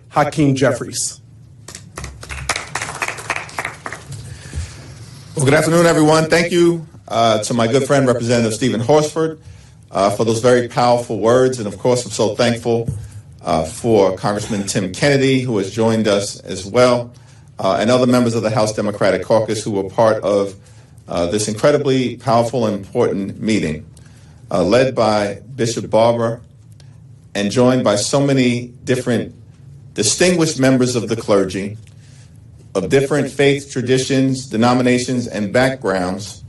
Hakeem Jeffries. Well, good afternoon, everyone. Thank you to my good friend, Representative Stephen Horsford, for those very powerful words. And of course, I'm so thankful for Congressman Tim Kennedy, who has joined us as well, and other members of the House Democratic Caucus who were part of this incredibly powerful and important meeting, led by Bishop Barber and joined by so many different distinguished members of the clergy, of different faith traditions, denominations, and backgrounds,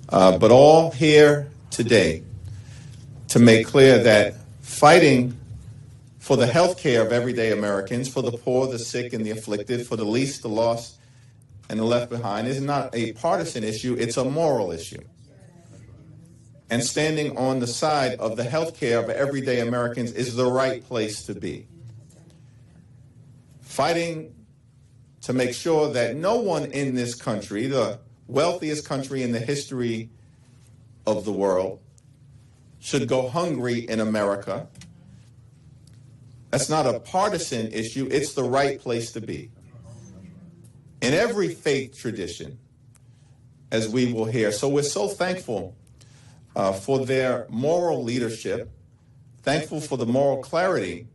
but all here today to make clear that fighting for the health care of everyday Americans, for the poor, the sick, and the afflicted, for the least, the lost, and the left behind is not a partisan issue, it's a moral issue. And standing on the side of the health care of everyday Americans is the right place to be. Fighting to make sure that no one in this country, the wealthiest country in the history of the world, should go hungry in America. That's not a partisan issue, it's the right place to be. In every faith tradition, as we will hear. So we're so thankful for their moral leadership, thankful for the moral clarity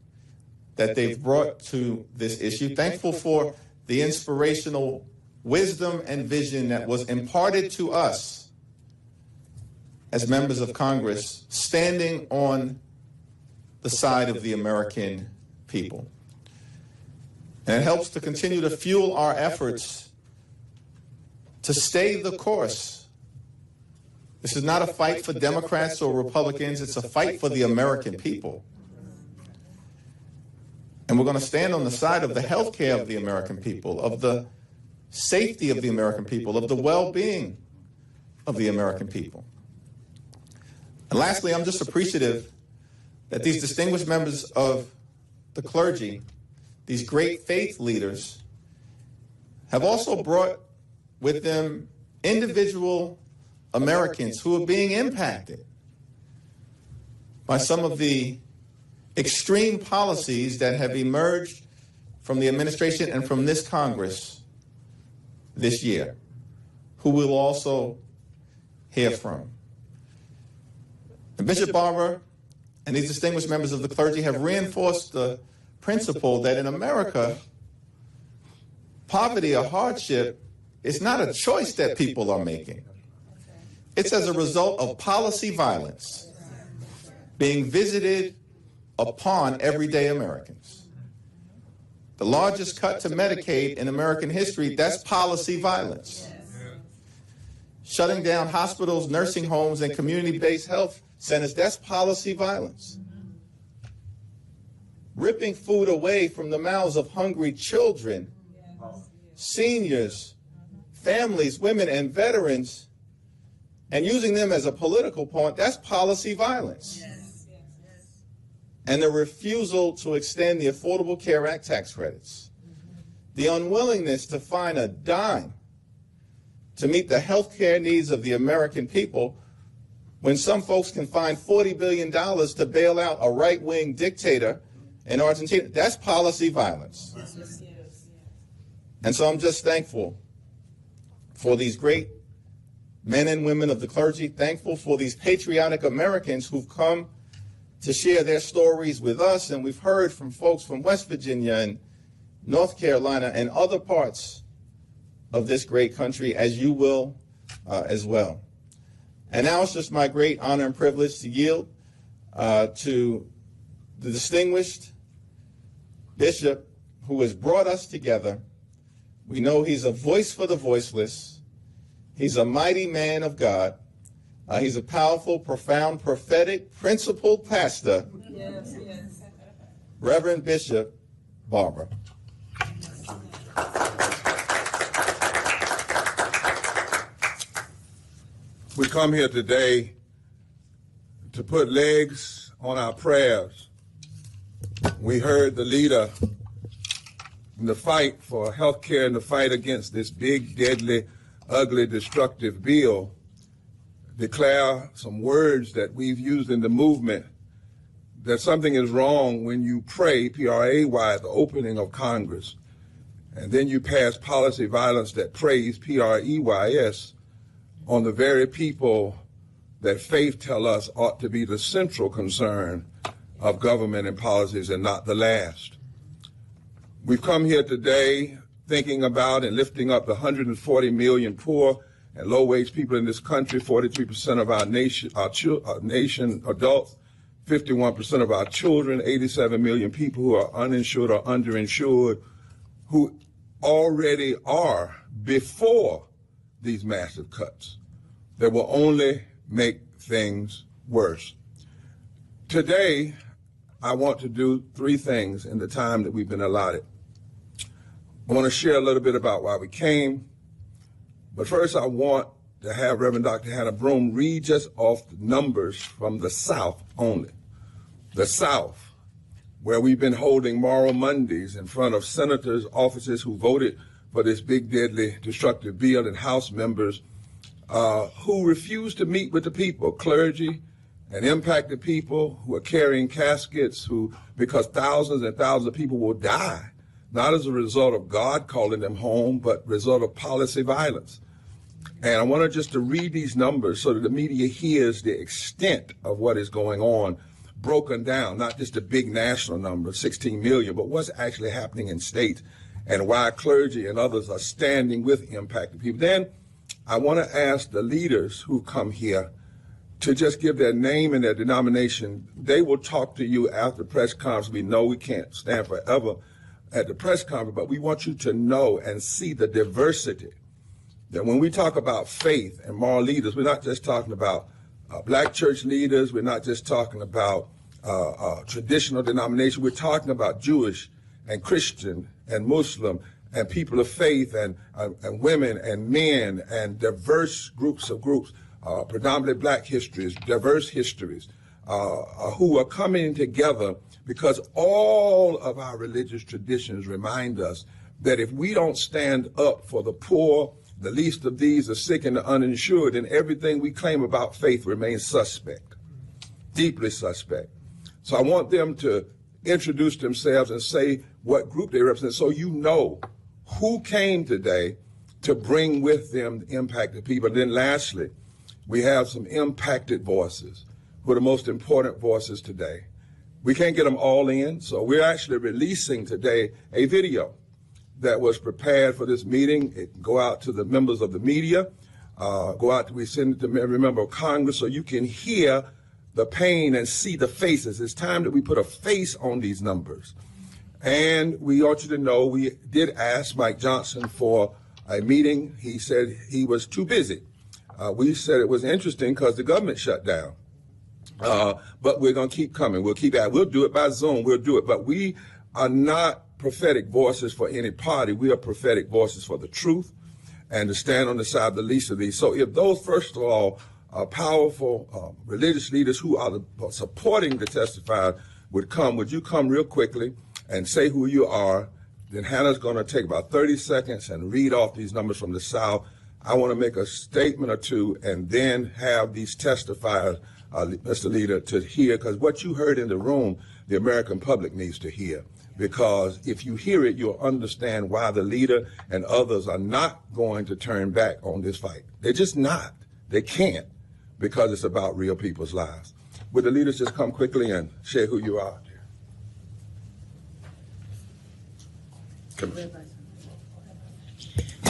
that they've brought to this issue, thankful for the inspirational wisdom and vision that was imparted to us as members of Congress, standing on the side of the American people. And it helps to continue to fuel our efforts to stay the course. This is not a fight for Democrats or Republicans, it's a fight for the American people. And we're going to stand on the side of the health care of the American people, of the safety of the American people, of the well-being of the American people. And lastly, I'm just appreciative that these distinguished members of the clergy, these great faith leaders, have also brought with them individual Americans who are being impacted by some of the extreme policies that have emerged from the administration and from this Congress this year, who we'll also hear from. And Bishop Barber and these distinguished members of the clergy have reinforced the principle that in America, poverty or hardship is not a choice that people are making. It's as a result of policy violence being visited upon everyday Americans. The largest cut to Medicaid in American history, that's policy violence. Shutting down hospitals, nursing homes, and community-based health centers, that's policy violence. Ripping food away from the mouths of hungry children, seniors, families, women, and veterans, and using them as a political point, that's policy violence. And the refusal to extend the Affordable Care Act tax credits, the unwillingness to find a dime to meet the health care needs of the American people when some folks can find $40 billion to bail out a right-wing dictator in Argentina, that's policy violence. And so I'm just thankful for these great men and women of the clergy, thankful for these patriotic Americans who've come to share their stories with us, and we've heard from folks from West Virginia and North Carolina and other parts of this great country, as you will as well. And now it's just my great honor and privilege to yield to the distinguished bishop who has brought us together. We know he's a voice for the voiceless. He's a mighty man of God. He's a powerful, profound, prophetic, principled pastor, Reverend Bishop Barber. We come here today to put legs on our prayers. We heard the leader in the fight for health care and the fight against this big, deadly, ugly, destructive bill declare some words that we've used in the movement that something is wrong when you pray, P-R-A-Y, at the opening of Congress, and then you pass policy violence that preys, P-R-E-Y-S, on the very people that faith tell us ought to be the central concern of government and policies and not the last. We've come here today thinking about and lifting up the 140 million poor and low-wage people in this country, 43% of our nation adults, 51% of our children, 87 million people who are uninsured or underinsured, who already are before these massive cuts that will only make things worse. Today, I want to do three things in the time that we've been allotted. I want to share a little bit about why we came, but first I want to have Reverend Dr. Hannah Broome read just off the numbers from the South only. The South, where we've been holding Moral Mondays in front of senators' offices who voted for this big, deadly, destructive bill, and House members who refuse to meet with the people, clergy and impacted people who are carrying caskets, because thousands and thousands of people will die, not as a result of God calling them home, but result of policy violence. And I wanted just to read these numbers so that the media hears the extent of what is going on, broken down, not just the big national number, 16 million, but what's actually happening in states and why clergy and others are standing with impacted people. Then I want to ask the leaders who come here to just give their name and their denomination. They will talk to you after the press conference. We know we can't stand forever at the press conference, but we want you to know and see the diversity. That when we talk about faith and moral leaders, we're not just talking about black church leaders. We're not just talking about traditional denomination. We're talking about Jewish and Christian and Muslim and people of faith and women and men and diverse groups, predominantly black histories, diverse histories, who are coming together because all of our religious traditions remind us that if we don't stand up for the poor, the least of these, the sick and the uninsured, then everything we claim about faith remains suspect, deeply suspect. So I want them to introduce themselves and say what group they represent so you know who came today to bring with them impacted people. And then lastly, we have some impacted voices who are the most important voices today. We can't get them all in, so we're actually releasing today a video that was prepared for this meeting. It can go out to the members of the media, we send it to every member of Congress so you can hear the pain and see the faces. It's time that we put a face on these numbers. And we want you to know we did ask Mike Johnson for a meeting. He said he was too busy. We said it was interesting because the government shut down. But we're going to keep coming. We'll keep at it. We'll do it by Zoom. We'll do it. But we are not prophetic voices for any party. We are prophetic voices for the truth and to stand on the side of the least of these. So if those, first of all, powerful religious leaders who are supporting the testifier would come, would you come real quickly and say who you are? Then Hannah's going to take about 30 seconds and read off these numbers from the South. I want to make a statement or two and then have these testifiers, Mr. Leader, to hear, because what you heard in the room, the American public needs to hear. Because if you hear it, you'll understand why the leader and others are not going to turn back on this fight. They're just not. They can't, because it's about real people's lives. Would the leaders just come quickly and share who you are? Come.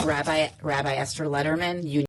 Rabbi Esther Letterman,